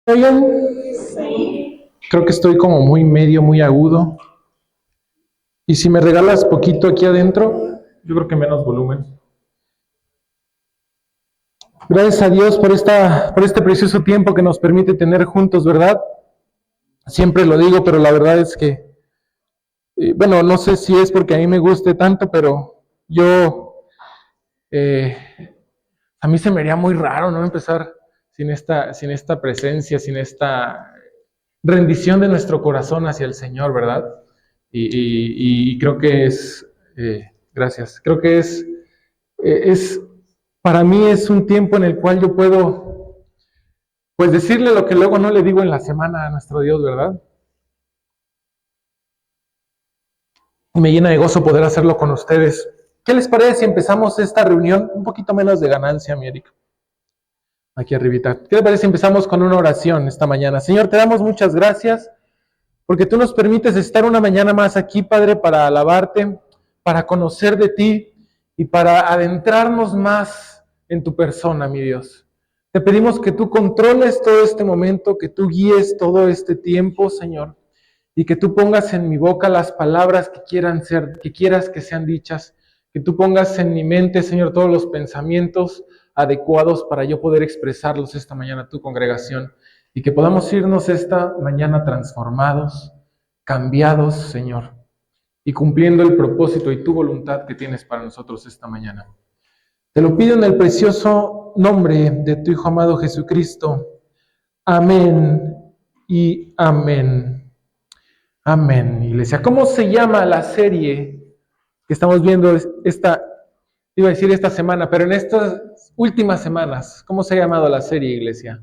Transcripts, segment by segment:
Oigan, creo que estoy como muy medio, muy agudo. Y si me regalas poquito aquí adentro, yo creo que menos volumen. Gracias a Dios por este precioso tiempo que nos permite tener juntos, ¿verdad? Siempre lo digo, pero la verdad es que, bueno, no sé si es porque a mí me guste tanto, pero yo, eh, a mí se me haría muy raro, ¿no? Empezar sin esta presencia, sin esta rendición de nuestro corazón hacia el Señor, ¿verdad? Y creo que gracias, creo que para mí es un tiempo en el cual yo puedo, pues decirle lo que luego no le digo en la semana a nuestro Dios, ¿verdad? Y me llena de gozo poder hacerlo con ustedes. ¿Qué les parece si empezamos esta reunión un poquito menos de ganancia, mi Erika? Aquí arribita. ¿Qué les parece si empezamos con una oración esta mañana? Señor, te damos muchas gracias porque tú nos permites estar una mañana más aquí, Padre, para alabarte, para conocer de ti y para adentrarnos más en tu persona, mi Dios. Te pedimos que tú controles todo este momento, que tú guíes todo este tiempo, Señor, y que tú pongas en mi boca las palabras que quieras que sean dichas, que tú pongas en mi mente, Señor, todos los pensamientos adecuados para yo poder expresarlos esta mañana a tu congregación y que podamos irnos esta mañana transformados, cambiados, Señor, y cumpliendo el propósito y tu voluntad que tienes para nosotros esta mañana. Te lo pido en el precioso nombre de tu Hijo amado Jesucristo. Amén y amén. Amén, iglesia. ¿Cómo se llama la serie que estamos viendo iba a decir esta semana, pero en estas últimas semanas? ¿Cómo se ha llamado la serie, iglesia?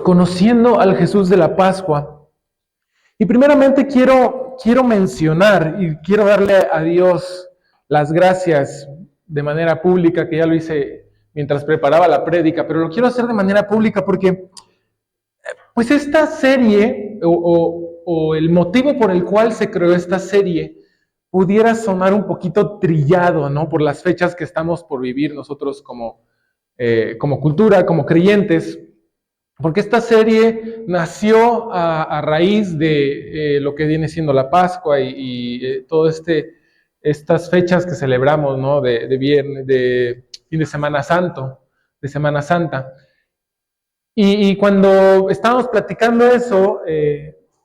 Conociendo al Jesús de la Pascua. Y primeramente quiero mencionar y quiero darle a Dios las gracias de manera pública, que ya lo hice mientras preparaba la prédica, pero lo quiero hacer de manera pública porque pues esta serie o el motivo por el cual se creó esta serie pudiera sonar un poquito trillado, ¿no? Por las fechas que estamos por vivir nosotros como cultura, como creyentes. Porque esta serie nació a raíz de lo que viene siendo la Pascua y todo estas fechas que celebramos, ¿no? De fin de Semana Santo, de Semana Santa. Y cuando estábamos platicando eso,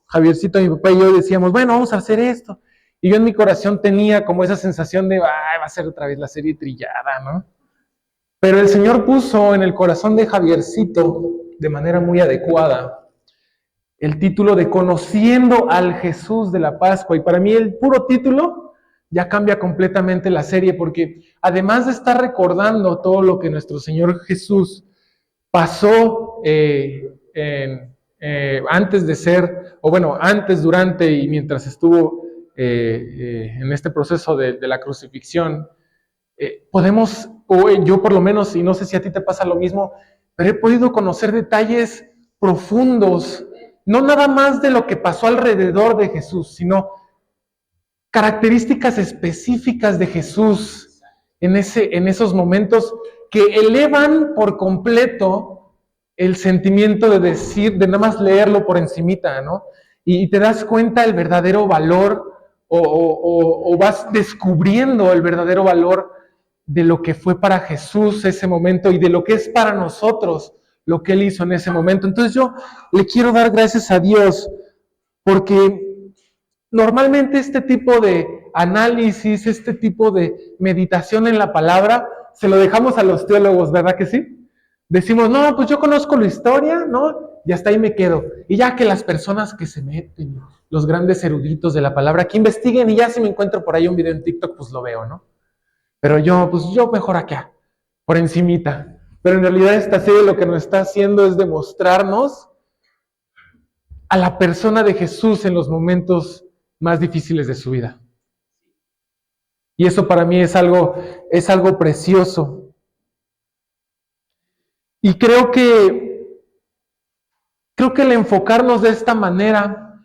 Javiercito, mi papá y yo decíamos, bueno, vamos a hacer esto. Y yo en mi corazón tenía como esa sensación de, va a ser otra vez la serie trillada, ¿no? Pero el Señor puso en el corazón de Javiercito, de manera muy adecuada, el título de Conociendo al Jesús de la Pascua. Y para mí el puro título ya cambia completamente la serie, porque además de estar recordando todo lo que nuestro Señor Jesús pasó antes de ser, o bueno, antes, durante y mientras estuvo en este proceso de la crucifixión, podemos, o yo por lo menos, y no sé si a ti te pasa lo mismo, pero he podido conocer detalles profundos, no nada más de lo que pasó alrededor de Jesús, sino características específicas de Jesús en esos momentos que elevan por completo el sentimiento de decir, de nada más leerlo por encimita, ¿no? Y te das cuenta el verdadero valor o vas descubriendo el verdadero valor de lo que fue para Jesús ese momento y de lo que es para nosotros lo que Él hizo en ese momento. Entonces yo le quiero dar gracias a Dios porque normalmente este tipo de análisis, este tipo de meditación en la palabra, se lo dejamos a los teólogos, ¿verdad que sí? Decimos, no, pues yo conozco la historia, ¿no? Y hasta ahí me quedo. Y ya que las personas que se meten, los grandes eruditos de la palabra, que investiguen y ya si me encuentro por ahí un video en TikTok, pues lo veo, ¿no? Pero yo mejor acá, por encimita. Pero en realidad esta serie lo que nos está haciendo es demostrarnos a la persona de Jesús en los momentos más difíciles de su vida. Y eso para mí es algo precioso. Y creo que el enfocarnos de esta manera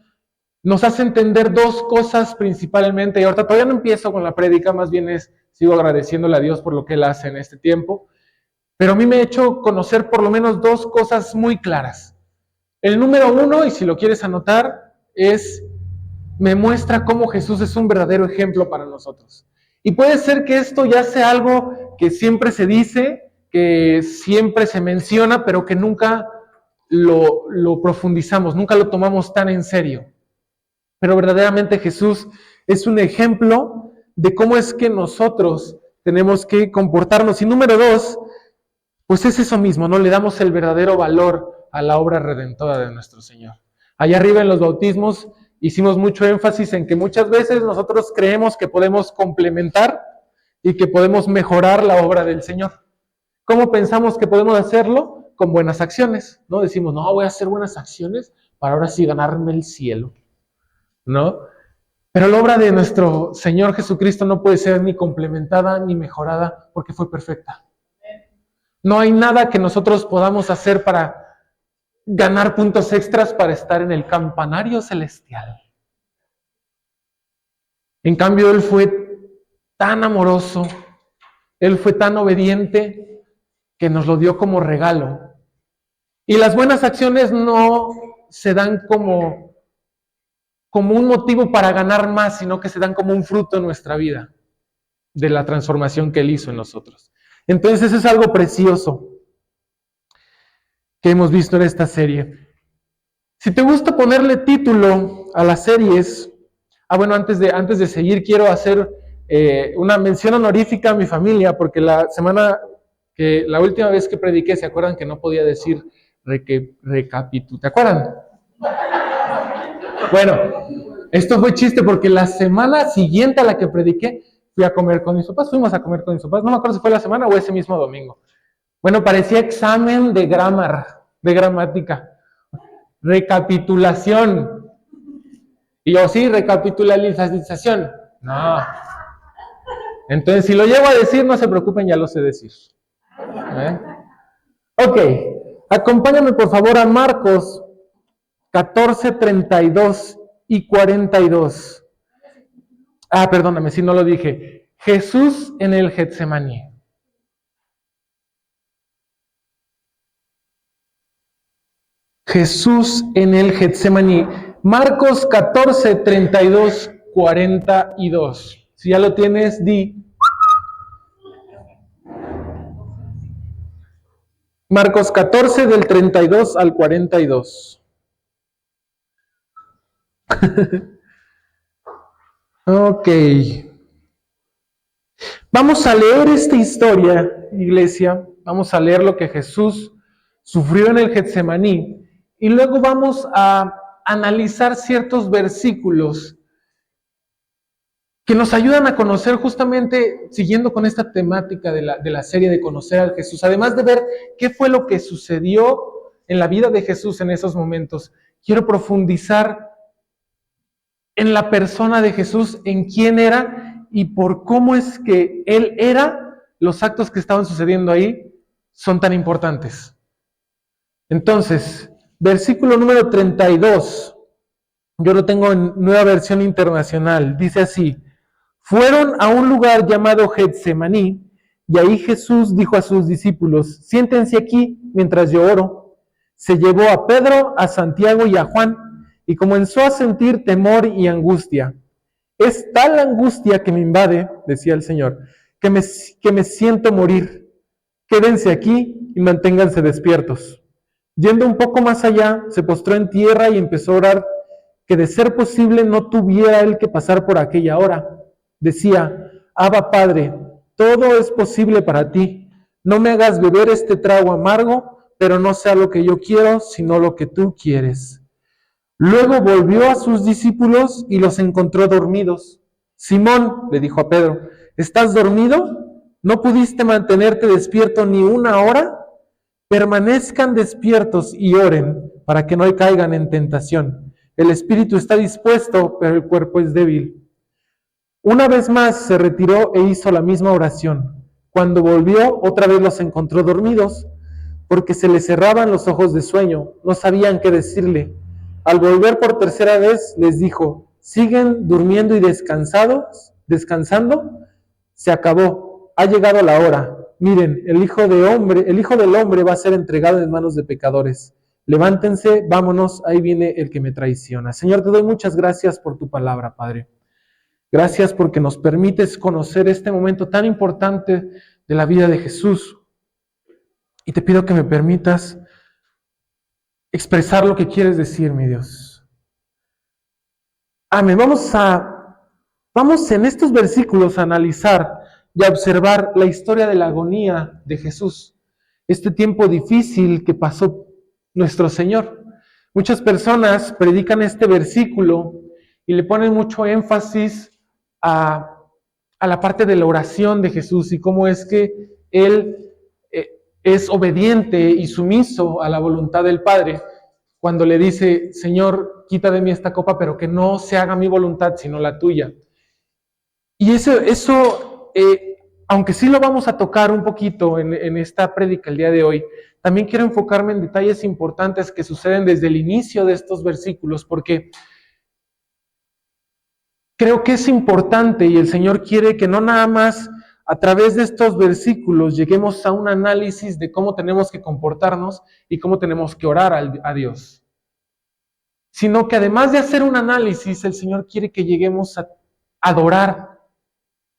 nos hace entender dos cosas principalmente. Y ahorita todavía no empiezo con la prédica, más bien sigo agradeciéndole a Dios por lo que Él hace en este tiempo. pero a mí me ha hecho conocer por lo menos dos cosas muy claras. El número uno, y si lo quieres anotar, me muestra cómo Jesús es un verdadero ejemplo para nosotros. Y puede ser que esto ya sea algo que siempre se dice, que siempre se menciona, pero que nunca lo profundizamos, nunca lo tomamos tan en serio. Pero verdaderamente Jesús es un ejemplo de cómo es que nosotros tenemos que comportarnos. Y número dos, pues es eso mismo, ¿no? Le damos el verdadero valor a la obra redentora de nuestro Señor. Allá arriba en los bautismos hicimos mucho énfasis en que muchas veces nosotros creemos que podemos complementar y que podemos mejorar la obra del Señor. ¿Cómo pensamos que podemos hacerlo? Con buenas acciones, ¿no? Decimos, no, voy a hacer buenas acciones para ahora sí ganarme el cielo, ¿no? Pero la obra de nuestro Señor Jesucristo no puede ser ni complementada ni mejorada porque fue perfecta. No hay nada que nosotros podamos hacer para ganar puntos extras para estar en el campanario celestial. En cambio, Él fue tan amoroso, Él fue tan obediente que nos lo dio como regalo. Y las buenas acciones no se dan como un motivo para ganar más, sino que se dan como un fruto en nuestra vida de la transformación que Él hizo en nosotros. Entonces es algo precioso que hemos visto en esta serie. Si te gusta ponerle título a las series, bueno, antes de seguir quiero hacer una mención honorífica a mi familia, porque la última vez que prediqué, ¿se acuerdan que no podía decir recapitula? ¿Te acuerdan? Bueno, esto fue chiste porque la semana siguiente a la que prediqué, fuimos a comer con mis papás, no me acuerdo si fue la semana o ese mismo domingo. Bueno, parecía examen de gramática. Recapitulación. Y yo, sí, recapitulación. No. Entonces, si lo llego a decir, no se preocupen, ya lo sé decir. Ok, acompáñame por favor a Marcos 14, 32 y 42. Perdóname, si no lo dije. Jesús en el Getsemaní. Jesús en el Getsemaní. Marcos 14, 32, 42. Si ya lo tienes, di. Marcos 14, del 32 al 42. Ok. Vamos a leer esta historia, iglesia. Vamos a leer lo que Jesús sufrió en el Getsemaní. Y luego vamos a analizar ciertos versículos que nos ayudan a conocer justamente, siguiendo con esta temática de la serie de conocer a Jesús, además de ver qué fue lo que sucedió en la vida de Jesús en esos momentos. Quiero profundizar en la persona de Jesús, en quién era y por cómo es que Él era, los actos que estaban sucediendo ahí son tan importantes. Entonces, versículo número 32, yo lo tengo en Nueva Versión Internacional, dice así: fueron a un lugar llamado Getsemaní, y ahí Jesús dijo a sus discípulos: siéntense aquí mientras yo oro. Se llevó a Pedro, a Santiago y a Juan, y comenzó a sentir temor y angustia. Es tal angustia que me invade, decía el Señor, que me siento morir. Quédense aquí y manténganse despiertos. Yendo un poco más allá, se postró en tierra y empezó a orar que de ser posible no tuviera él que pasar por aquella hora. Decía: Abba Padre, todo es posible para ti. No me hagas beber este trago amargo, pero no sea lo que yo quiero, sino lo que tú quieres. Luego volvió a sus discípulos y los encontró dormidos. Simón, le dijo a Pedro, ¿estás dormido? ¿No pudiste mantenerte despierto ni una hora? Permanezcan despiertos y oren para que no caigan en tentación. El espíritu está dispuesto, pero el cuerpo es débil. Una vez más se retiró e hizo la misma oración. Cuando volvió, otra vez los encontró dormidos, porque se les cerraban los ojos de sueño, no sabían qué decirle. Al volver por tercera vez, les dijo: ¿siguen durmiendo y descansando? Se acabó, ha llegado la hora. miren, el Hijo del Hombre va a ser entregado en manos de pecadores. Levántense, vámonos, ahí viene el que me traiciona. Señor, te doy muchas gracias por tu palabra, Padre. Gracias porque nos permites conocer este momento tan importante de la vida de Jesús. Y te pido que me permitas expresar lo que quieres decir, mi Dios. Amén. Vamos en estos versículos a analizar y a observar la historia de la agonía de Jesús. Este tiempo difícil que pasó nuestro Señor. Muchas personas predican este versículo y le ponen mucho énfasis a la parte de la oración de Jesús y cómo es que Él es obediente y sumiso a la voluntad del Padre cuando le dice, Señor, quita de mí esta copa, pero que no se haga mi voluntad, sino la tuya. Y eso aunque sí lo vamos a tocar un poquito en esta prédica el día de hoy, también quiero enfocarme en detalles importantes que suceden desde el inicio de estos versículos, porque creo que es importante y el Señor quiere que no nada más a través de estos versículos lleguemos a un análisis de cómo tenemos que comportarnos y cómo tenemos que orar a Dios, sino que además de hacer un análisis, el Señor quiere que lleguemos a adorar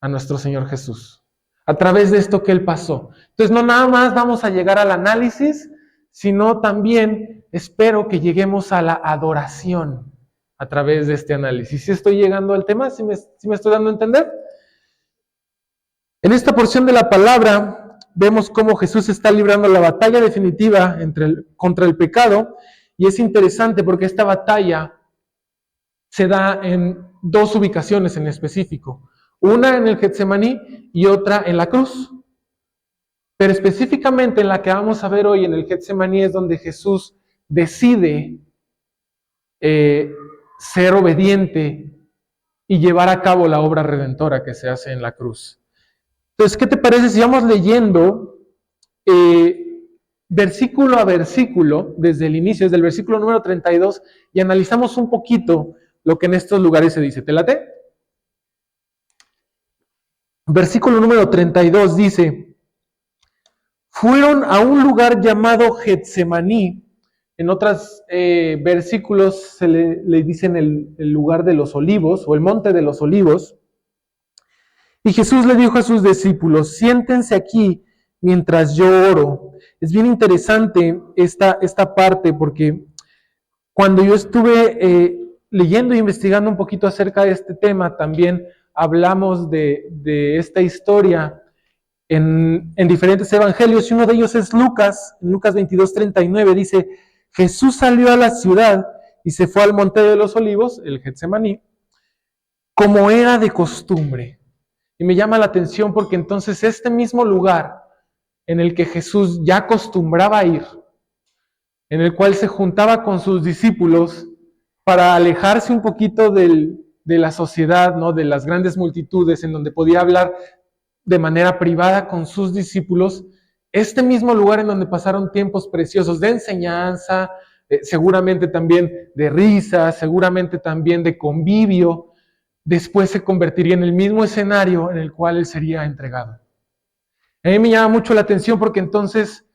a nuestro Señor Jesús, a través de esto que Él pasó. Entonces no nada más vamos a llegar al análisis, sino también espero que lleguemos a la adoración a través de este análisis. ¿Sí estoy llegando al tema? ¿Sí me estoy dando a entender? En esta porción de la palabra vemos cómo Jesús está librando la batalla definitiva contra el pecado, y es interesante porque esta batalla se da en dos ubicaciones en específico. Una en el Getsemaní y otra en la cruz. Pero específicamente en la que vamos a ver hoy, en el Getsemaní, es donde Jesús decide ser obediente y llevar a cabo la obra redentora que se hace en la cruz. Entonces, ¿qué te parece si vamos leyendo versículo a versículo, desde el inicio, desde el versículo número 32, y analizamos un poquito lo que en estos lugares se dice? ¿Te late? Versículo número 32 dice, fueron a un lugar llamado Getsemaní. En otros versículos se le dicen el lugar de los olivos o el monte de los olivos. Y Jesús le dijo a sus discípulos, siéntense aquí mientras yo oro. Es bien interesante esta parte porque cuando yo estuve leyendo e investigando un poquito acerca de este tema, también hablamos de esta historia en diferentes evangelios, y uno de ellos es Lucas. En Lucas 22:39 dice, Jesús salió a la ciudad y se fue al monte de los olivos, el Getsemaní, como era de costumbre. Y me llama la atención porque entonces este mismo lugar en el que Jesús ya acostumbraba a ir, en el cual se juntaba con sus discípulos para alejarse un poquito de la sociedad, ¿no? De las grandes multitudes, en donde podía hablar de manera privada con sus discípulos, este mismo lugar en donde pasaron tiempos preciosos de enseñanza, seguramente también de risa, seguramente también de convivio, después se convertiría en el mismo escenario en el cual Él sería entregado. A mí me llama mucho la atención porque entonces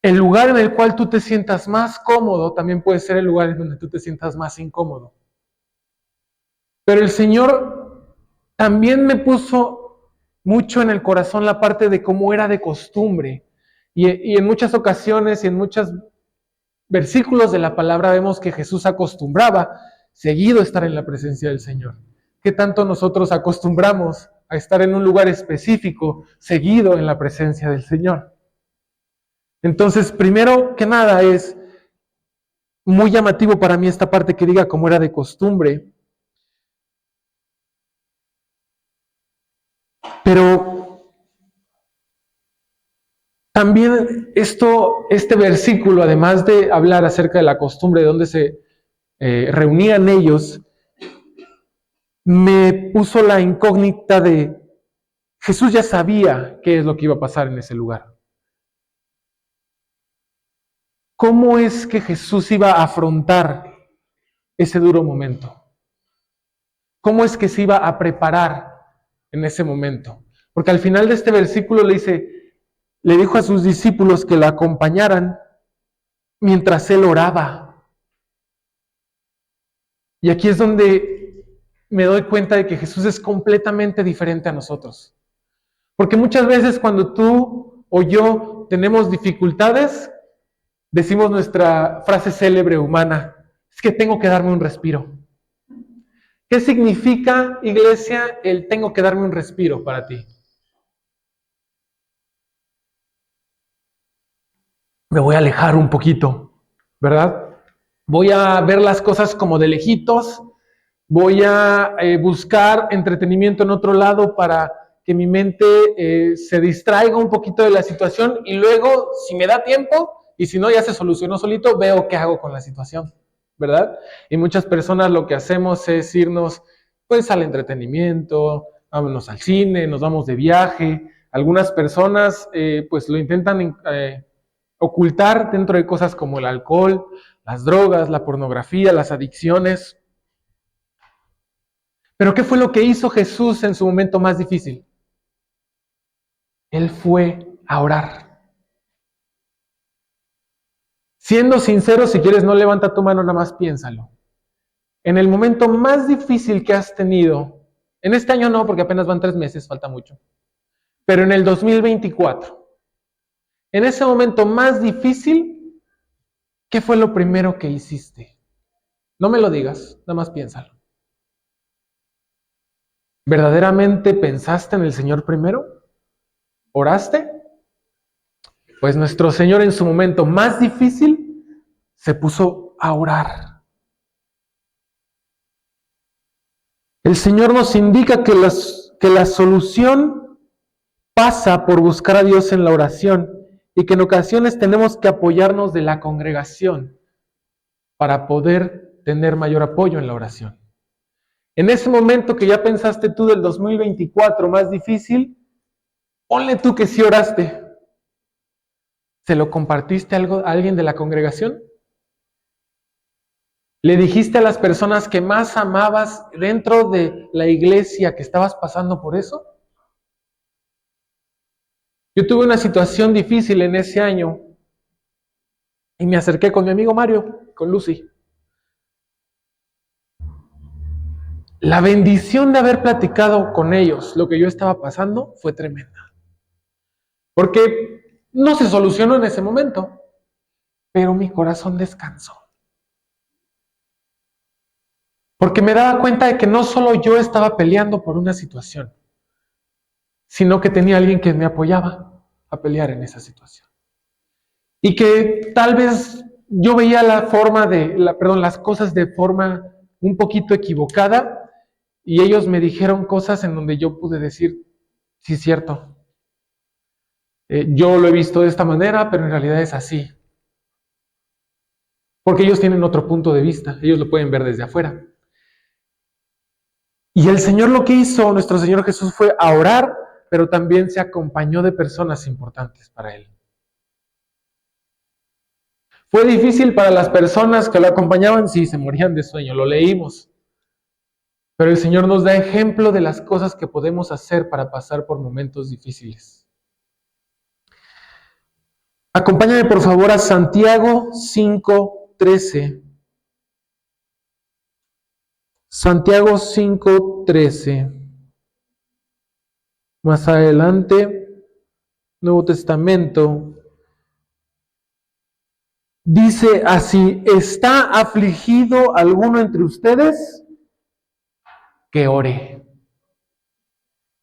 el lugar en el cual tú te sientas más cómodo también puede ser el lugar en donde tú te sientas más incómodo. Pero el Señor también me puso mucho en el corazón la parte de cómo era de costumbre. Y en muchas ocasiones y en muchos versículos de la palabra vemos que Jesús acostumbraba seguido estar en la presencia del Señor. ¿Qué tanto nosotros acostumbramos a estar en un lugar específico seguido en la presencia del Señor? Entonces, primero que nada, es muy llamativo para mí esta parte que diga como era de costumbre. Pero también este versículo, además de hablar acerca de la costumbre de donde se reunían ellos, me puso la incógnita de Jesús ya sabía qué es lo que iba a pasar en ese lugar. ¿Cómo es que Jesús iba a afrontar ese duro momento? ¿Cómo es que se iba a preparar en ese momento? Porque al final de este versículo le dijo a sus discípulos que la acompañaran mientras él oraba. Y aquí es donde me doy cuenta de que Jesús es completamente diferente a nosotros. Porque muchas veces cuando tú o yo tenemos dificultades, decimos nuestra frase célebre humana, es que tengo que darme un respiro. ¿Qué significa, iglesia, el tengo que darme un respiro para ti? Me voy a alejar un poquito, ¿verdad? Voy a ver las cosas como de lejitos, voy a buscar entretenimiento en otro lado para que mi mente se distraiga un poquito de la situación y luego, si me da tiempo y si no ya se solucionó solito, veo qué hago con la situación, ¿verdad? Y muchas personas lo que hacemos es irnos pues al entretenimiento, vámonos al cine, nos vamos de viaje. Algunas personas pues lo intentan ocultar dentro de cosas como el alcohol, las drogas, la pornografía, las adicciones. Pero ¿qué fue lo que hizo Jesús en su momento más difícil? Él fue a orar. Siendo sincero, si quieres no levanta tu mano, nada más piénsalo. En el momento más difícil que has tenido, en este año no, porque apenas van 3 meses, falta mucho, pero en el 2024, en ese momento más difícil, ¿qué fue lo primero que hiciste? No me lo digas, nada más piénsalo. ¿Verdaderamente pensaste en el Señor primero? ¿Oraste? Pues nuestro Señor en su momento más difícil se puso a orar. El Señor nos indica que la solución pasa por buscar a Dios en la oración y que en ocasiones tenemos que apoyarnos de la congregación para poder tener mayor apoyo en la oración. En ese momento que ya pensaste tú del 2024 más difícil, ponle tú que sí oraste. ¿Se lo compartiste a alguien de la congregación? ¿Le dijiste a las personas que más amabas dentro de la iglesia que estabas pasando por eso? Yo tuve una situación difícil en ese año y me acerqué con mi amigo Mario, con Lucy. La bendición de haber platicado con ellos lo que yo estaba pasando fue tremenda. Porque no se solucionó en ese momento, pero mi corazón descansó. Porque me daba cuenta de que no solo yo estaba peleando por una situación, sino que tenía alguien que me apoyaba a pelear en esa situación. Y que tal vez yo veía las cosas de forma un poquito equivocada y ellos me dijeron cosas en donde yo pude decir, sí, es cierto. Yo lo he visto de esta manera, pero en realidad es así. Porque ellos tienen otro punto de vista, ellos lo pueden ver desde afuera. Y el Señor lo que hizo, nuestro Señor Jesús, fue a orar, pero también se acompañó de personas importantes para Él. Fue difícil para las personas que lo acompañaban, sí, se morían de sueño, lo leímos. Pero el Señor nos da ejemplo de las cosas que podemos hacer para pasar por momentos difíciles. Acompáñame por favor a Santiago 5:13. Santiago 5:13. Más adelante, Nuevo Testamento. Dice así: ¿está afligido alguno entre ustedes? Que ore.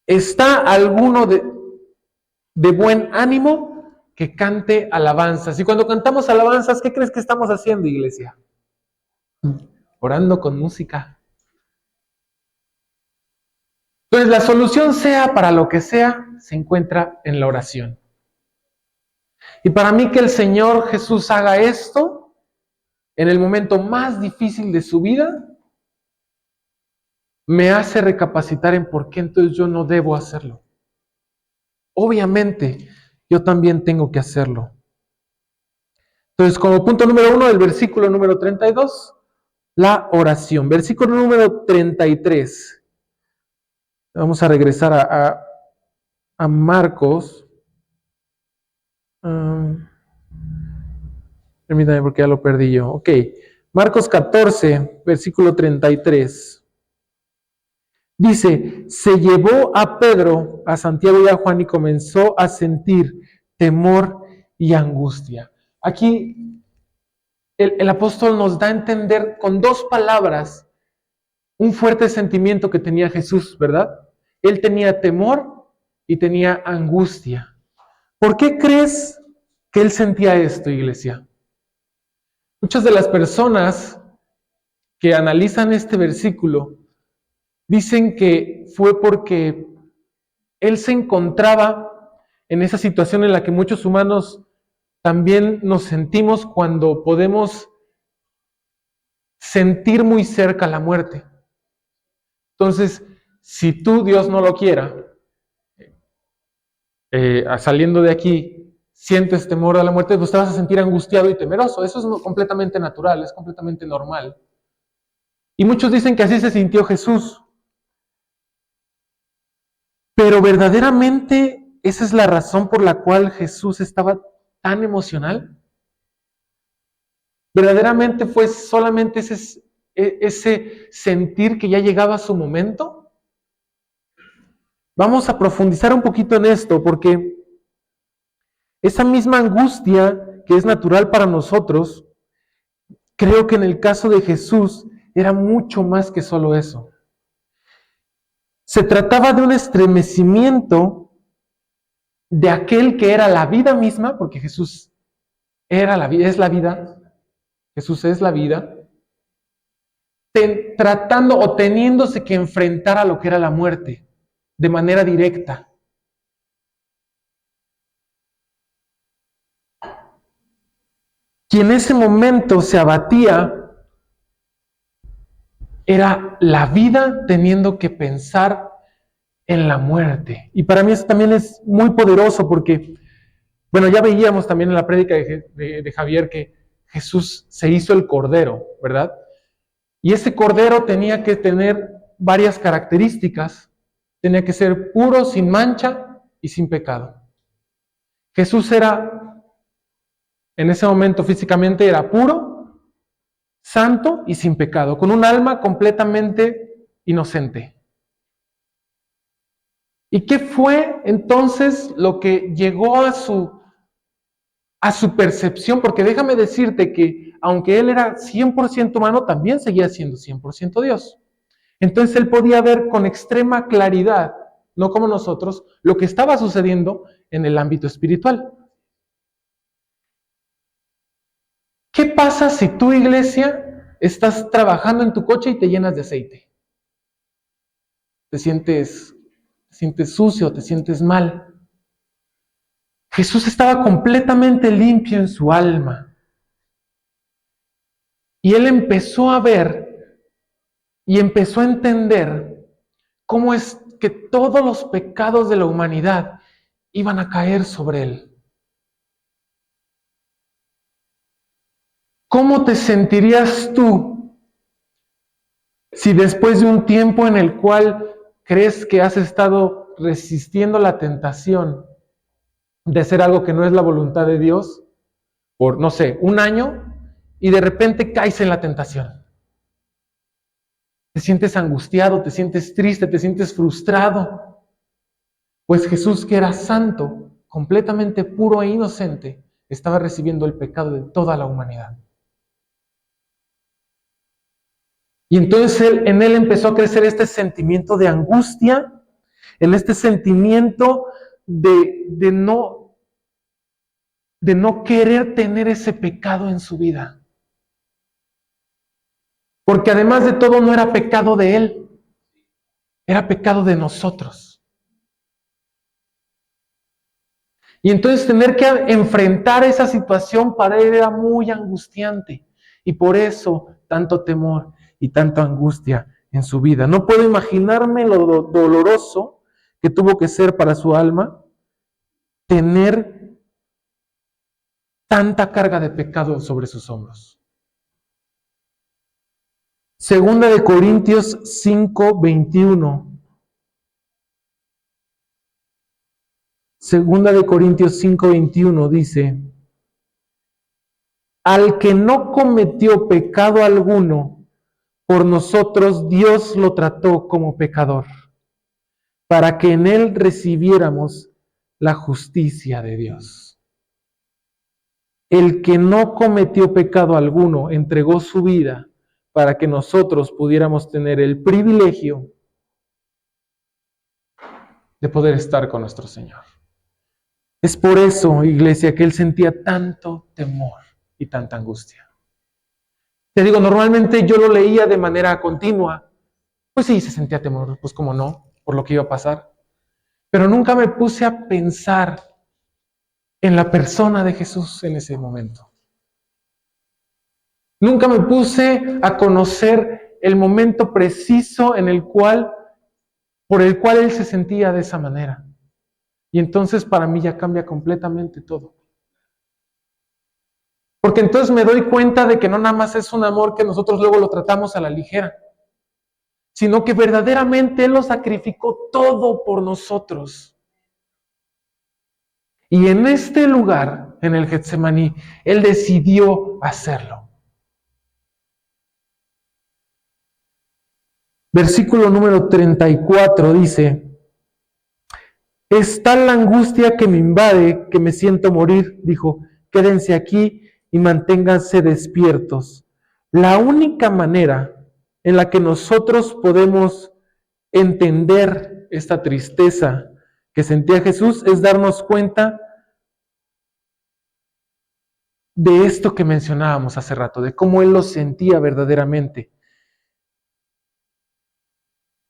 ¿Está alguno de buen ánimo? Que cante alabanzas. Y cuando cantamos alabanzas, ¿qué crees que estamos haciendo, iglesia? Orando con música. Entonces, la solución, sea para lo que sea, se encuentra en la oración. Y para mí que el Señor Jesús haga esto en el momento más difícil de su vida, me hace recapacitar en por qué entonces yo no debo hacerlo. Obviamente, yo también tengo que hacerlo. Entonces, como punto número 1 del versículo número 32, la oración. Versículo número 33. Vamos a regresar a Marcos. Permítame porque ya lo perdí yo. Ok. Marcos 14, versículo 33. Dice, se llevó a Pedro, a Santiago y a Juan y comenzó a sentir temor y angustia. Aquí el apóstol nos da a entender con dos palabras un fuerte sentimiento que tenía Jesús, ¿verdad? Él tenía temor y tenía angustia. ¿Por qué crees que él sentía esto, iglesia? Muchas de las personas que analizan este versículo dicen que fue porque él se encontraba en esa situación en la que muchos humanos también nos sentimos cuando podemos sentir muy cerca la muerte. Entonces, si tú, Dios no lo quiera, saliendo de aquí, sientes temor a la muerte, pues te vas a sentir angustiado y temeroso. Eso es completamente natural, es completamente normal. Y muchos dicen que así se sintió Jesús. Pero verdaderamente esa es la razón por la cual Jesús estaba tan emocional. Verdaderamente fue solamente ese sentir que ya llegaba su momento. Vamos a profundizar un poquito en esto porque esa misma angustia que es natural para nosotros, creo que en el caso de Jesús era mucho más que solo eso. Se trataba de un estremecimiento de aquel que era la vida misma, porque Jesús era la vida, es la vida, Jesús es la vida, tratando o teniéndose que enfrentar a lo que era la muerte de manera directa. Quien en ese momento se abatía era la vida teniendo que pensar en la muerte. Y para mí eso también es muy poderoso porque, bueno, ya veíamos también en la prédica de Javier que Jesús se hizo el cordero, ¿verdad? Y ese cordero tenía que tener varias características. Tenía que ser puro, sin mancha y sin pecado. Jesús era, en ese momento físicamente era puro, santo y sin pecado, con un alma completamente inocente. ¿Y qué fue entonces lo que llegó a su percepción? Porque déjame decirte que aunque él era 100% humano, también seguía siendo 100% Dios. Entonces él podía ver con extrema claridad, no como nosotros, lo que estaba sucediendo en el ámbito espiritual. ¿Qué pasa si tu iglesia estás trabajando en tu coche y te llenas de aceite? Te sientes sucio, te sientes mal. Jesús estaba completamente limpio en su alma. Y él empezó a ver y empezó a entender cómo es que todos los pecados de la humanidad iban a caer sobre él. ¿Cómo te sentirías tú si después de un tiempo en el cual crees que has estado resistiendo la tentación de hacer algo que no es la voluntad de Dios, por, no sé, un año, y de repente caes en la tentación? Te sientes angustiado, te sientes triste, te sientes frustrado. Pues Jesús, que era santo, completamente puro e inocente, estaba recibiendo el pecado de toda la humanidad. Y entonces en él empezó a crecer este sentimiento de angustia, en este sentimiento de no querer tener ese pecado en su vida. Porque además de todo no era pecado de él, era pecado de nosotros. Y entonces tener que enfrentar esa situación para él era muy angustiante. Y por eso tanto temor y tanta angustia en su vida. No puedo imaginarme lo doloroso que tuvo que ser para su alma tener tanta carga de pecado sobre sus hombros. Segunda de Corintios 5:21. Segunda de Corintios 5:21 dice: al que no cometió pecado alguno, por nosotros Dios lo trató como pecador, para que en él recibiéramos la justicia de Dios. El que no cometió pecado alguno entregó su vida para que nosotros pudiéramos tener el privilegio de poder estar con nuestro Señor. Es por eso, iglesia, que él sentía tanto temor y tanta angustia. Te digo, normalmente yo lo leía de manera continua. Pues sí, se sentía temor, pues cómo no, por lo que iba a pasar. Pero nunca me puse a pensar en la persona de Jesús en ese momento. Nunca me puse a conocer el momento preciso por el cual él se sentía de esa manera. Y entonces para mí ya cambia completamente todo. Porque entonces me doy cuenta de que no nada más es un amor que nosotros luego lo tratamos a la ligera, sino que verdaderamente él lo sacrificó todo por nosotros. Y en este lugar, en el Getsemaní, él decidió hacerlo. Versículo número 34 dice: es tal la angustia que me invade que me siento morir. Dijo, quédense aquí y manténganse despiertos. La única manera en la que nosotros podemos entender esta tristeza que sentía Jesús es darnos cuenta de esto que mencionábamos hace rato, de cómo él lo sentía verdaderamente.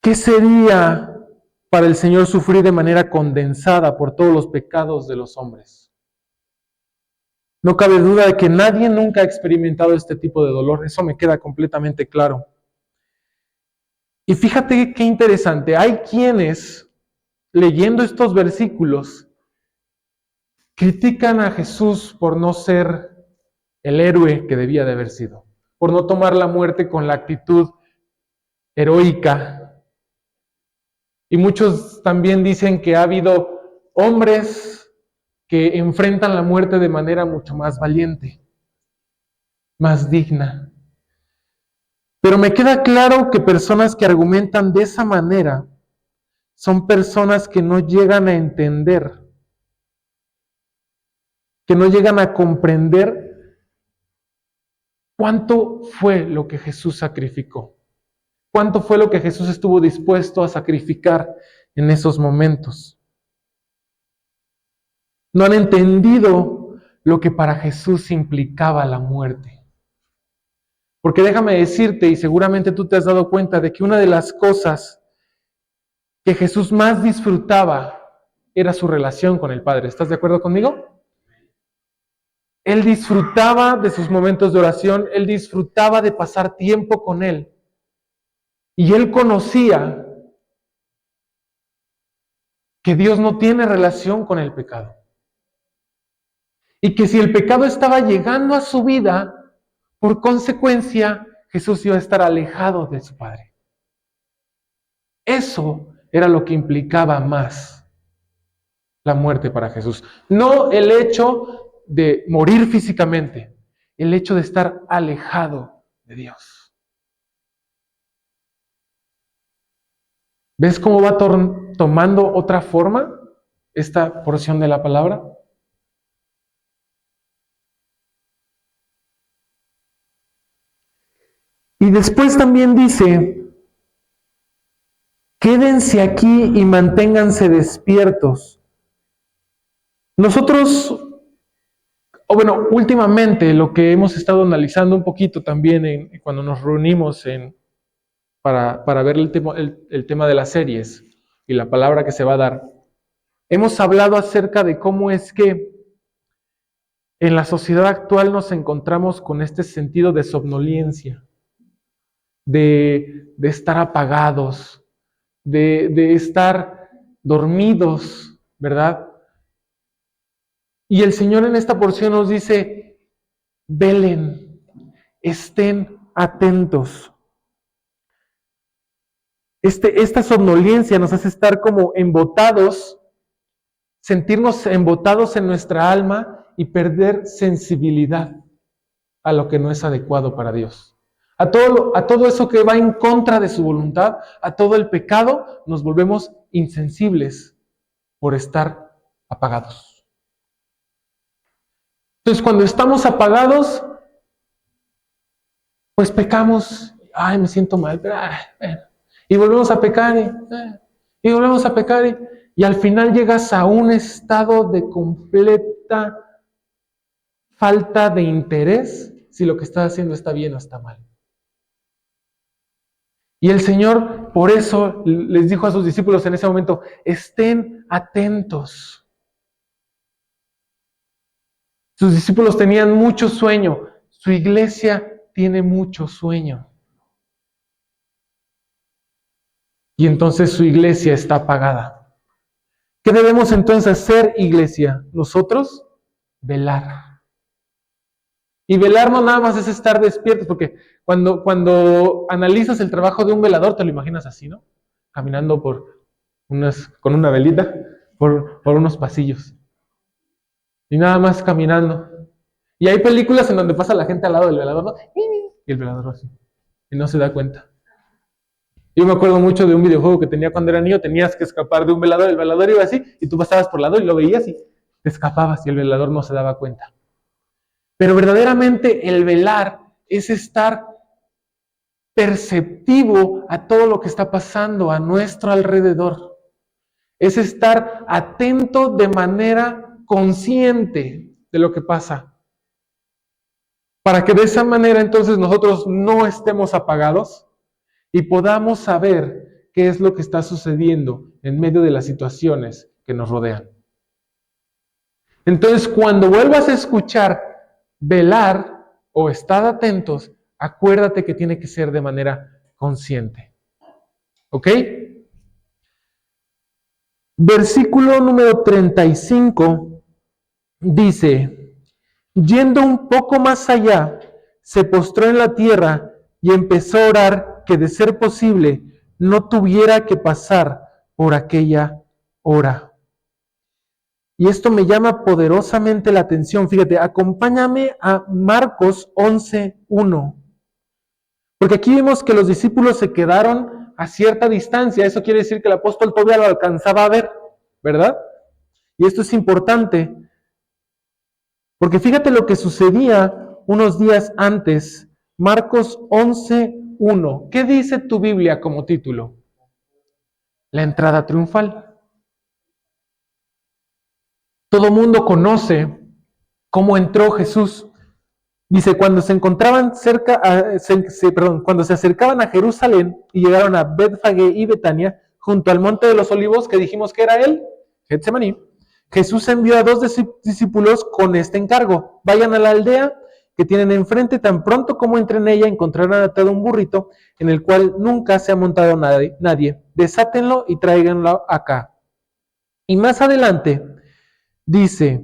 ¿Qué sería para el Señor sufrir de manera condensada por todos los pecados de los hombres? No cabe duda de que nadie nunca ha experimentado este tipo de dolor, eso me queda completamente claro. Y fíjate qué interesante, hay quienes, leyendo estos versículos, critican a Jesús por no ser el héroe que debía de haber sido, por no tomar la muerte con la actitud heroica. Y muchos también dicen que ha habido hombres que enfrentan la muerte de manera mucho más valiente, más digna. Pero me queda claro que personas que argumentan de esa manera son personas que no llegan a entender, que no llegan a comprender cuánto fue lo que Jesús sacrificó, cuánto fue lo que Jesús estuvo dispuesto a sacrificar en esos momentos. No han entendido lo que para Jesús implicaba la muerte. Porque déjame decirte, y seguramente tú te has dado cuenta de que una de las cosas que Jesús más disfrutaba era su relación con el Padre. ¿Estás de acuerdo conmigo? Él disfrutaba de sus momentos de oración, él disfrutaba de pasar tiempo con él. Y él conocía que Dios no tiene relación con el pecado. Y que si el pecado estaba llegando a su vida, por consecuencia, Jesús iba a estar alejado de su Padre. Eso era lo que implicaba más la muerte para Jesús. No el hecho de morir físicamente, el hecho de estar alejado de Dios. ¿Ves cómo va tomando otra forma esta porción de la palabra? Y después también dice, quédense aquí y manténganse despiertos. Nosotros, últimamente lo que hemos estado analizando un poquito también cuando nos reunimos para ver el tema de las series y la palabra que se va a dar, hemos hablado acerca de cómo es que en la sociedad actual nos encontramos con este sentido de somnolencia, de estar apagados, de estar dormidos, ¿verdad? Y el Señor en esta porción nos dice, velen, estén atentos. Esta somnolencia nos hace estar como embotados sentirnos embotados en nuestra alma y perder sensibilidad a lo que no es adecuado para Dios. A todo eso que va en contra de su voluntad, a todo el pecado, nos volvemos insensibles por estar apagados. Entonces, cuando estamos apagados, pues pecamos. Ay, me siento mal. Bueno. Y volvemos a pecar. Y volvemos a pecar. Y al final llegas a un estado de completa falta de interés si lo que estás haciendo está bien o está mal. Y el Señor, por eso, les dijo a sus discípulos en ese momento, estén atentos. Sus discípulos tenían mucho sueño. Su iglesia tiene mucho sueño. Y entonces su iglesia está apagada. ¿Qué debemos entonces hacer, iglesia? Nosotros, velar. Y velar no nada más es estar despiertos, porque cuando analizas el trabajo de un velador, te lo imaginas así, ¿no? Caminando con una velita por unos pasillos. Y nada más caminando. Y hay películas en donde pasa la gente al lado del velador, ¿no? Y el velador así. Y no se da cuenta. Yo me acuerdo mucho de un videojuego que tenía cuando era niño, tenías que escapar de un velador, el velador iba así, y tú pasabas por el lado y lo veías y te escapabas y el velador no se daba cuenta. Pero verdaderamente el velar es estar perceptivo a todo lo que está pasando a nuestro alrededor. Es estar atento de manera consciente de lo que pasa. Para que de esa manera entonces nosotros no estemos apagados y podamos saber qué es lo que está sucediendo en medio de las situaciones que nos rodean. Entonces, cuando vuelvas a escuchar velar o estar atentos, acuérdate que tiene que ser de manera consciente. ¿Ok? Versículo número 35 dice, yendo un poco más allá, se postró en la tierra y empezó a orar que de ser posible no tuviera que pasar por aquella hora. Y esto me llama poderosamente la atención. Fíjate, acompáñame a Marcos 11:1. Porque aquí vimos que los discípulos se quedaron a cierta distancia. Eso quiere decir que el apóstol todavía lo alcanzaba a ver, ¿verdad? Y esto es importante. Porque fíjate lo que sucedía unos días antes. Marcos 11:1. ¿Qué dice tu Biblia como título? La entrada triunfal. Todo mundo conoce cómo entró Jesús. Dice, cuando se encontraban cuando se acercaban a Jerusalén y llegaron a Betfagé y Betania, junto al monte de los olivos, que dijimos que era él, Getsemaní, Jesús envió a 2 discípulos con este encargo: vayan a la aldea que tienen enfrente, tan pronto como entren en ella encontrarán atado un burrito en el cual nunca se ha montado nadie. Desátenlo y tráiganlo acá. Y más adelante dice,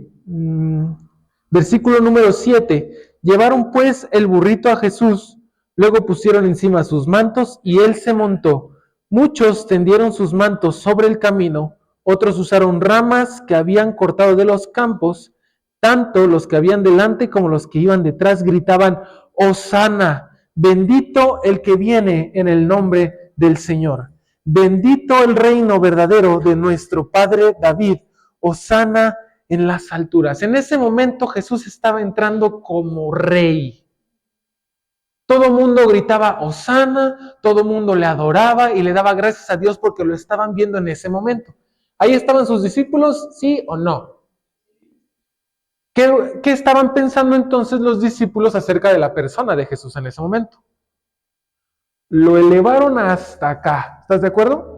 versículo número 7, llevaron pues el burrito a Jesús, luego pusieron encima sus mantos y él se montó. Muchos tendieron sus mantos sobre el camino, otros usaron ramas que habían cortado de los campos, tanto los que habían delante como los que iban detrás gritaban, Hosana, bendito el que viene en el nombre del Señor, bendito el reino verdadero de nuestro Padre David, Hosana en las alturas. En ese momento Jesús estaba entrando como rey. Todo el mundo gritaba Hosana, todo el mundo le adoraba y le daba gracias a Dios porque lo estaban viendo en ese momento. ¿Ahí estaban sus discípulos? ¿Sí o no? ¿Qué estaban pensando entonces los discípulos acerca de la persona de Jesús en ese momento? Lo elevaron hasta acá. ¿Estás de acuerdo?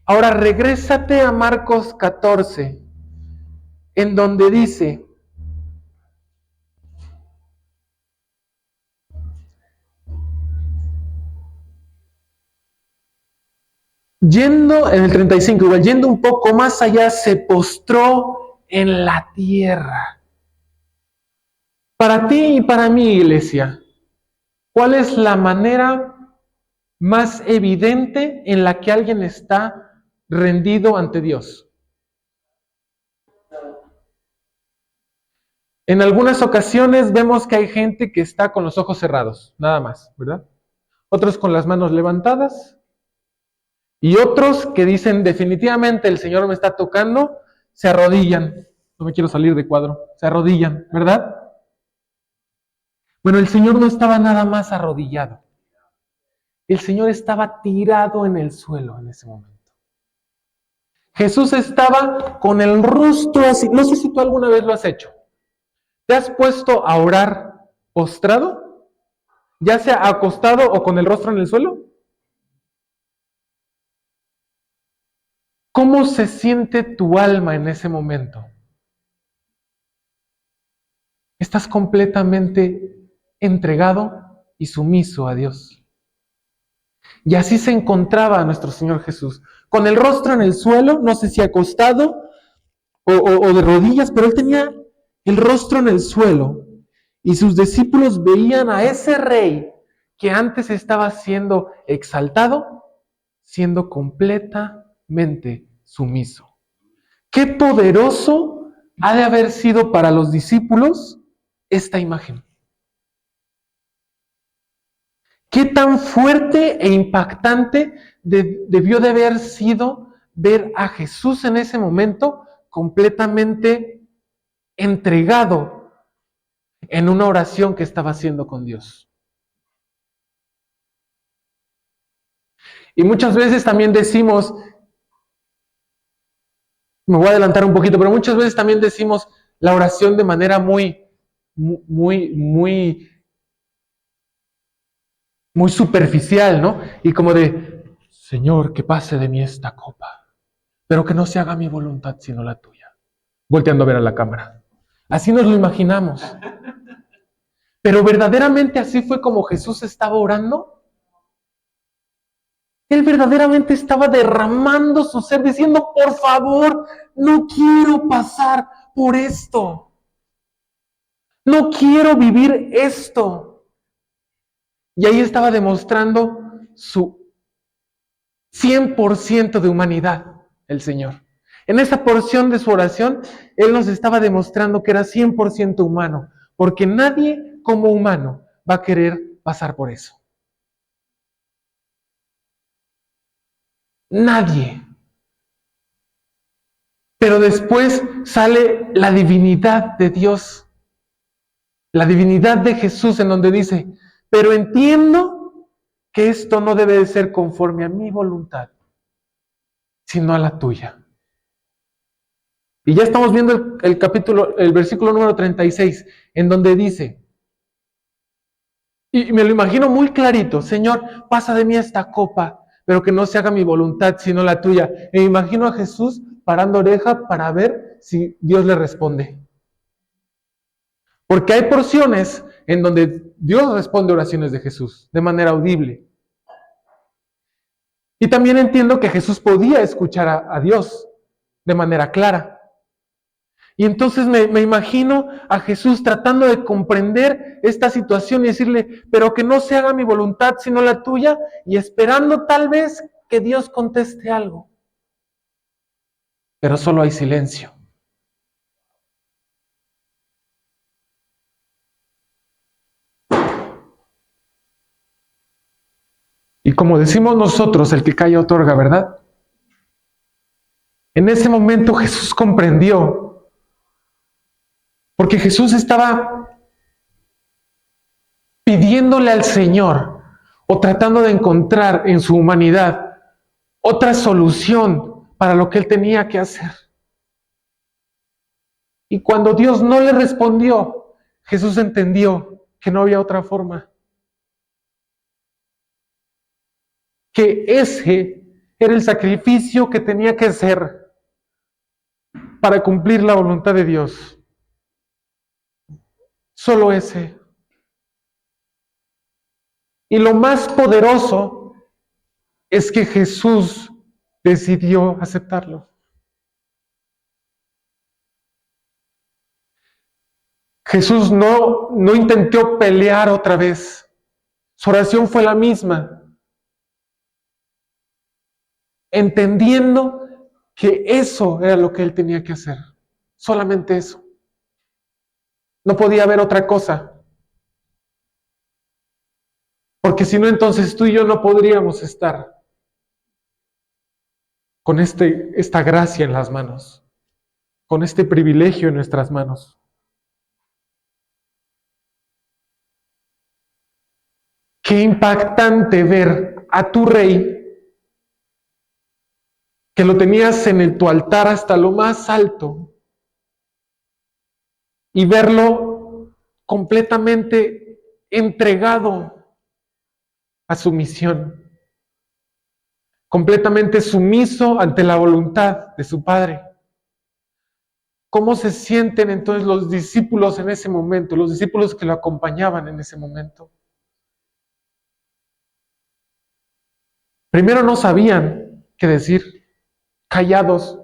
Ahora regrésate a Marcos 14, en donde dice, yendo, en el 35, igual, yendo un poco más allá, se postró en la tierra. Para ti y para mí, iglesia, ¿cuál es la manera más evidente en la que alguien está rendido ante Dios? En algunas ocasiones vemos que hay gente que está con los ojos cerrados, nada más, ¿verdad? Otros con las manos levantadas y otros que dicen definitivamente el Señor me está tocando, se arrodillan. No me quiero salir de cuadro, se arrodillan, ¿verdad? Bueno, el Señor no estaba nada más arrodillado. El Señor estaba tirado en el suelo en ese momento. Jesús estaba con el rostro así. No sé si tú alguna vez lo has hecho. ¿Te has puesto a orar postrado? Ya sea acostado o con el rostro en el suelo. ¿Cómo se siente tu alma en ese momento? Estás completamente entregado y sumiso a Dios. Y así se encontraba nuestro Señor Jesús, con el rostro en el suelo, no sé si acostado o de rodillas, pero Él tenía el rostro en el suelo. Y sus discípulos veían a ese rey que antes estaba siendo exaltado, siendo completamente sumiso. Qué poderoso ha de haber sido para los discípulos esta imagen. Qué tan fuerte e impactante debió de haber sido ver a Jesús en ese momento completamente entregado en una oración que estaba haciendo con Dios. Y muchas veces también decimos, me voy a adelantar un poquito, pero muchas veces también decimos la oración de manera muy superficial, ¿no? Y como de, Señor, que pase de mí esta copa, pero que no se haga mi voluntad sino la tuya. Volteando a ver a la cámara. Así nos lo imaginamos. Pero verdaderamente así fue como Jesús estaba orando. Él verdaderamente estaba derramando su ser, diciendo, por favor, no quiero pasar por esto. No quiero vivir esto. Y ahí estaba demostrando su 100% de humanidad, el Señor. En esa porción de su oración, Él nos estaba demostrando que era 100% humano, porque nadie como humano va a querer pasar por eso. Nadie. Pero después sale la divinidad de Dios, la divinidad de Jesús, en donde dice, pero entiendo que esto no debe de ser conforme a mi voluntad, sino a la tuya. Y ya estamos viendo el capítulo, el versículo número 36, en donde dice, y me lo imagino muy clarito, Señor, pasa de mí esta copa, pero que no se haga mi voluntad, sino la tuya. E imagino a Jesús parando oreja para ver si Dios le responde. Porque hay porciones en donde Dios responde oraciones de Jesús de manera audible. Y también entiendo que Jesús podía escuchar a Dios de manera clara. Y entonces me imagino a Jesús tratando de comprender esta situación y decirle, pero que no se haga mi voluntad sino la tuya, y esperando tal vez que Dios conteste algo. Pero solo hay silencio. Y como decimos nosotros, el que calla otorga, ¿verdad? En ese momento Jesús comprendió, porque Jesús estaba pidiéndole al Señor o tratando de encontrar en su humanidad otra solución para lo que él tenía que hacer. Y cuando Dios no le respondió, Jesús entendió que no había otra forma. Que ese era el sacrificio que tenía que hacer para cumplir la voluntad de Dios. Solo ese. Y lo más poderoso es que Jesús decidió aceptarlo. Jesús no intentó pelear otra vez. Su oración fue la misma, entendiendo que eso era lo que él tenía que hacer. Solamente eso. No podía haber otra cosa. Porque si no, entonces tú y yo no podríamos estar con esta gracia en las manos, con este privilegio en nuestras manos. Qué impactante ver a tu rey, que lo tenías en tu altar hasta lo más alto, y verlo completamente entregado a su misión, completamente sumiso ante la voluntad de su Padre. ¿Cómo se sienten entonces los discípulos en ese momento, los discípulos que lo acompañaban en ese momento? Primero no sabían qué decir, callados,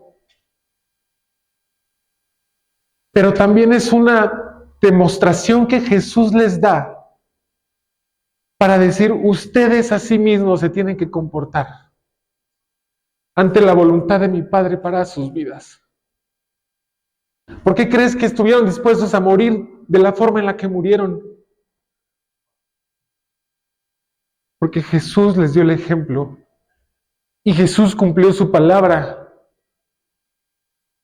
pero también es una demostración que Jesús les da para decir, ustedes a sí mismos se tienen que comportar ante la voluntad de mi Padre para sus vidas. ¿Por qué crees que estuvieron dispuestos a morir de la forma en la que murieron? Porque Jesús les dio el ejemplo y Jesús cumplió su palabra.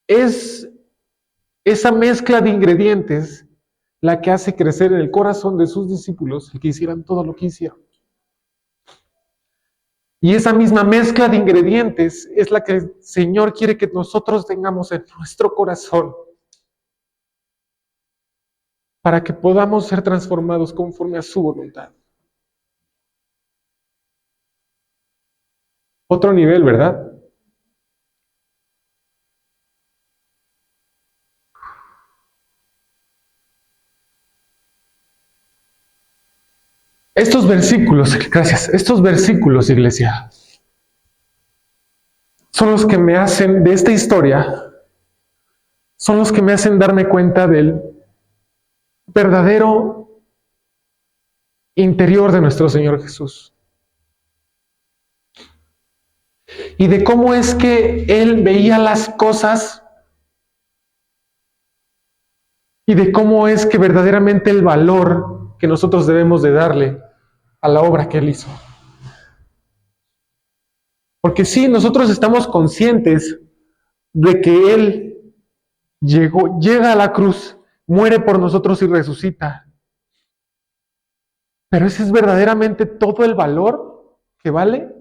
Es esa mezcla de ingredientes la que hace crecer en el corazón de sus discípulos el que hicieran todo lo que hicieron. Y esa misma mezcla de ingredientes es la que el Señor quiere que nosotros tengamos en nuestro corazón para que podamos ser transformados conforme a su voluntad. Otro nivel, ¿verdad? Estos versículos, gracias, estos versículos, iglesia, son los que me hacen, de esta historia, son los que me hacen darme cuenta del verdadero interior de nuestro Señor Jesús. Y de cómo es que Él veía las cosas y de cómo es que verdaderamente el valor que nosotros debemos de darle a la obra que Él hizo. Porque sí, nosotros estamos conscientes de que Él llega a la cruz, muere por nosotros y resucita. Pero ese es verdaderamente todo el valor que vale.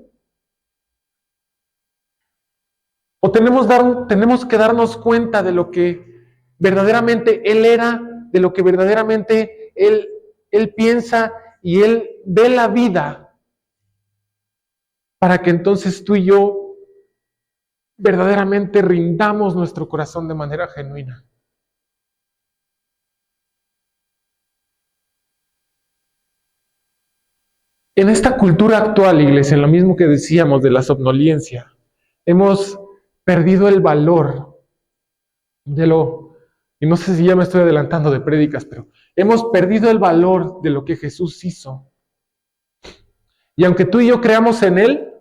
O tenemos que darnos cuenta de lo que verdaderamente Él era, de lo que verdaderamente Él piensa y Él ve la vida, para que entonces tú y yo verdaderamente rindamos nuestro corazón de manera genuina. En esta cultura actual, iglesia, en lo mismo que decíamos de la somnolencia, hemos perdido el valor y no sé si ya me estoy adelantando de prédicas, pero hemos perdido el valor de lo que Jesús hizo. Y aunque tú y yo creamos en Él,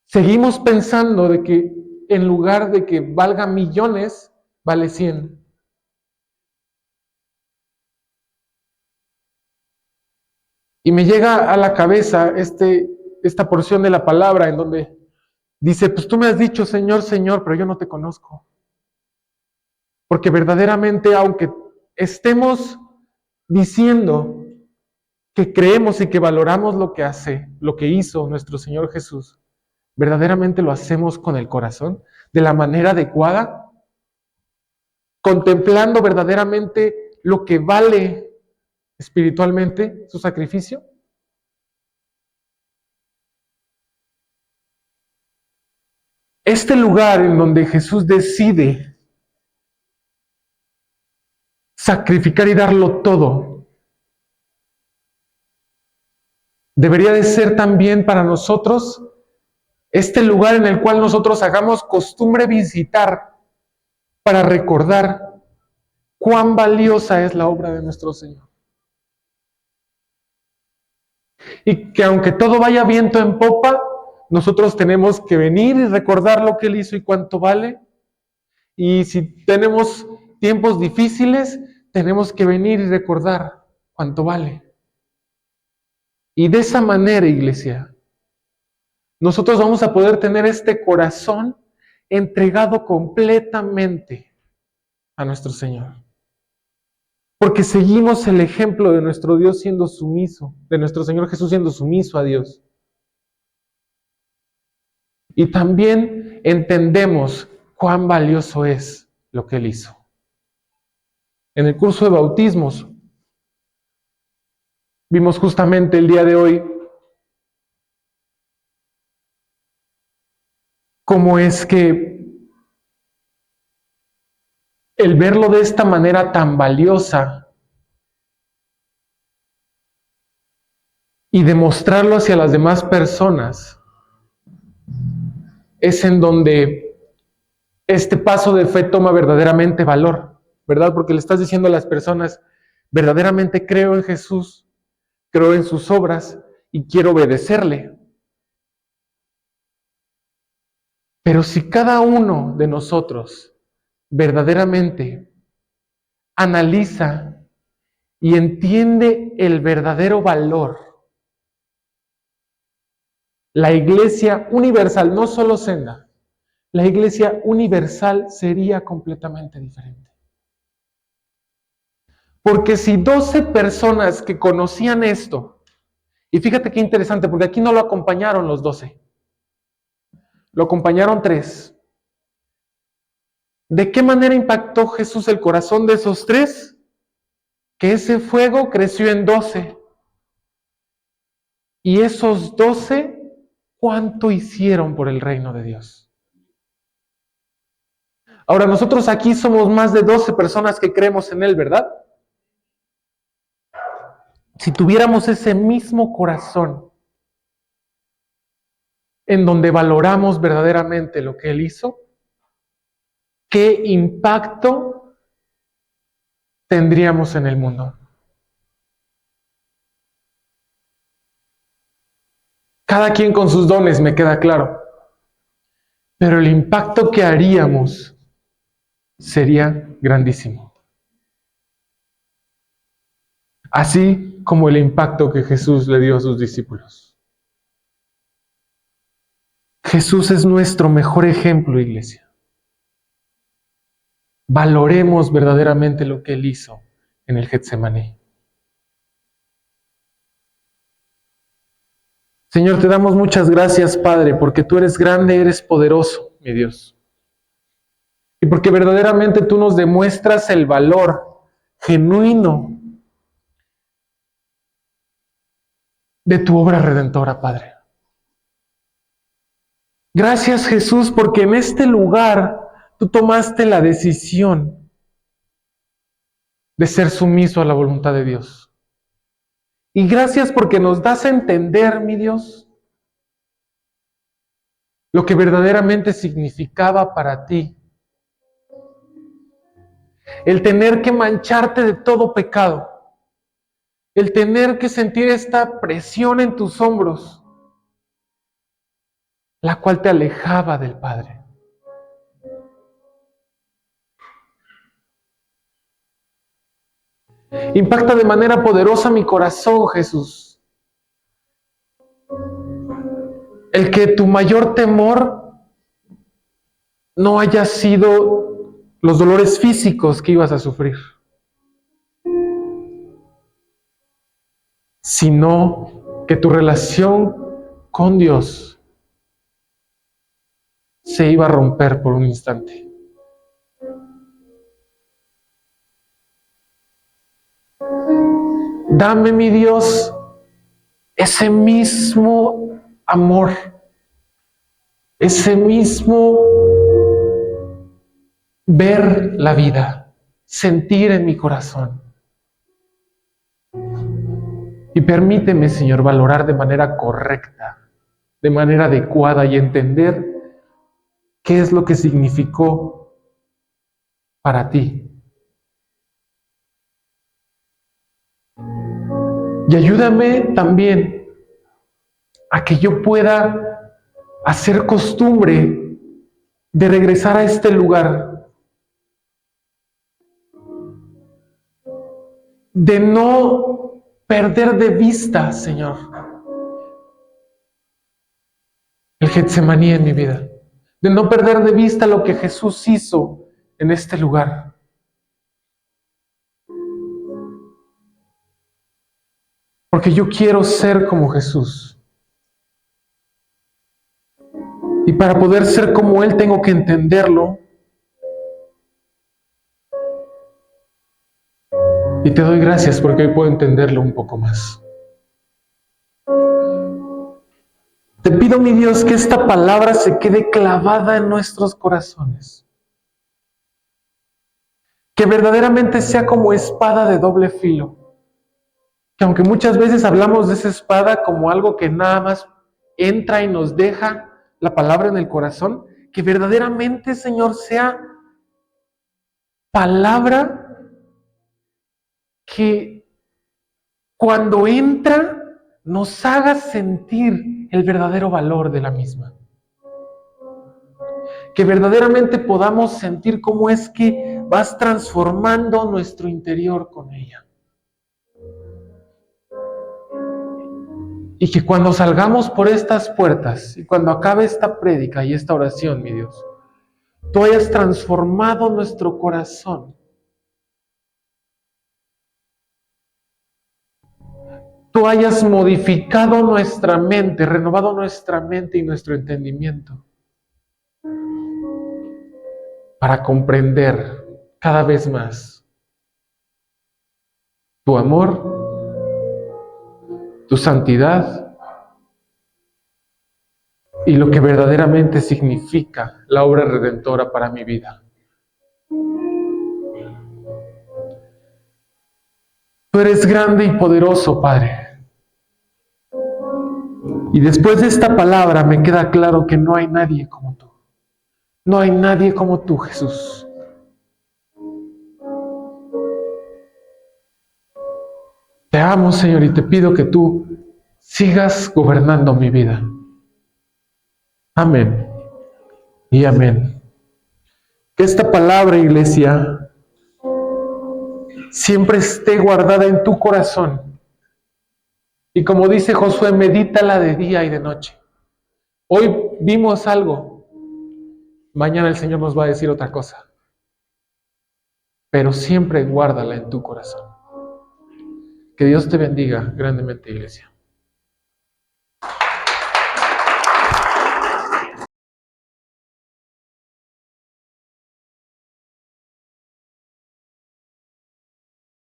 seguimos pensando de que en lugar de que valga millones, vale 100. Y me llega a la cabeza esta porción de la palabra en donde dice, pues tú me has dicho, Señor, Señor, pero yo no te conozco. Porque verdaderamente, aunque estemos diciendo que creemos y que valoramos lo que hizo nuestro Señor Jesús, ¿verdaderamente lo hacemos con el corazón? ¿De la manera adecuada? ¿Contemplando verdaderamente lo que vale espiritualmente su sacrificio? Este lugar en donde Jesús decide sacrificar y darlo todo, debería de ser también para nosotros este lugar en el cual nosotros hagamos costumbre visitar para recordar cuán valiosa es la obra de nuestro Señor. Y que aunque todo vaya viento en popa, nosotros tenemos que venir y recordar lo que Él hizo y cuánto vale. Y si tenemos tiempos difíciles, tenemos que venir y recordar cuánto vale. Y de esa manera, iglesia, nosotros vamos a poder tener este corazón entregado completamente a nuestro Señor. Porque seguimos el ejemplo de nuestro Dios siendo sumiso, de nuestro Señor Jesús siendo sumiso a Dios. Y también entendemos cuán valioso es lo que Él hizo. En el curso de bautismos, vimos justamente el día de hoy cómo es que el verlo de esta manera tan valiosa y demostrarlo hacia las demás personas es en donde este paso de fe toma verdaderamente valor, ¿verdad? Porque le estás diciendo a las personas, verdaderamente creo en Jesús, creo en sus obras y quiero obedecerle. Pero si cada uno de nosotros verdaderamente analiza y entiende el verdadero valor, la iglesia universal, no solo Senda, la iglesia universal sería completamente diferente. Porque si 12 personas que conocían esto, y fíjate qué interesante, porque aquí no lo acompañaron los 12, lo acompañaron 3. ¿De qué manera impactó Jesús el corazón de esos 3? Que ese fuego creció en 12. Y esos 12, ¿cuánto hicieron por el reino de Dios? Ahora, nosotros aquí somos más de 12 personas que creemos en Él, ¿verdad? Si tuviéramos ese mismo corazón en donde valoramos verdaderamente lo que Él hizo, ¿qué impacto tendríamos en el mundo? Cada quien con sus dones, me queda claro. Pero el impacto que haríamos sería grandísimo. Así como el impacto que Jesús le dio a sus discípulos. Jesús es nuestro mejor ejemplo, iglesia. Valoremos verdaderamente lo que Él hizo en el Getsemaní. Señor, te damos muchas gracias, Padre, porque tú eres grande, eres poderoso, mi Dios. Y porque verdaderamente tú nos demuestras el valor genuino de tu obra redentora, Padre. Gracias, Jesús, porque en este lugar tú tomaste la decisión de ser sumiso a la voluntad de Dios. Y gracias porque nos das a entender, mi Dios, lo que verdaderamente significaba para ti el tener que mancharte de todo pecado, el tener que sentir esta presión en tus hombros, la cual te alejaba del Padre. Impacta de manera poderosa mi corazón, Jesús. El que tu mayor temor no haya sido los dolores físicos que ibas a sufrir, sino que tu relación con Dios se iba a romper por un instante. Dame, mi Dios, ese mismo amor, ese mismo ver la vida, sentir en mi corazón. Y permíteme, Señor, valorar de manera correcta, de manera adecuada y entender qué es lo que significó para ti. Y ayúdame también a que yo pueda hacer costumbre de regresar a este lugar de no perder de vista, Señor, el Getsemaní en mi vida, de no perder de vista lo que Jesús hizo en este lugar. Porque yo quiero ser como Jesús. Y para poder ser como Él tengo que entenderlo. Y te doy gracias porque hoy puedo entenderlo un poco más. Te pido, mi Dios, que esta palabra se quede clavada en nuestros corazones. Que verdaderamente sea como espada de doble filo. Que aunque muchas veces hablamos de esa espada como algo que nada más entra y nos deja la palabra en el corazón, que verdaderamente, Señor, sea palabra que cuando entra nos haga sentir el verdadero valor de la misma. Que verdaderamente podamos sentir cómo es que vas transformando nuestro interior con ella. Y que cuando salgamos por estas puertas y cuando acabe esta prédica y esta oración, mi Dios, tú hayas transformado nuestro corazón. Tú hayas modificado nuestra mente, renovado nuestra mente y nuestro entendimiento para comprender cada vez más tu amor, tu santidad y lo que verdaderamente significa la obra redentora para mi vida. Tú eres grande y poderoso, Padre. Y después de esta palabra me queda claro que no hay nadie como tú. No hay nadie como tú, Jesús. Te amo, Señor, y te pido que tú sigas gobernando mi vida. Amén y amén. Que esta palabra, iglesia, siempre esté guardada en tu corazón. Y como dice Josué, medítala de día y de noche. Hoy vimos algo, mañana el Señor nos va a decir otra cosa. Pero siempre guárdala en tu corazón. Que Dios te bendiga grandemente, iglesia.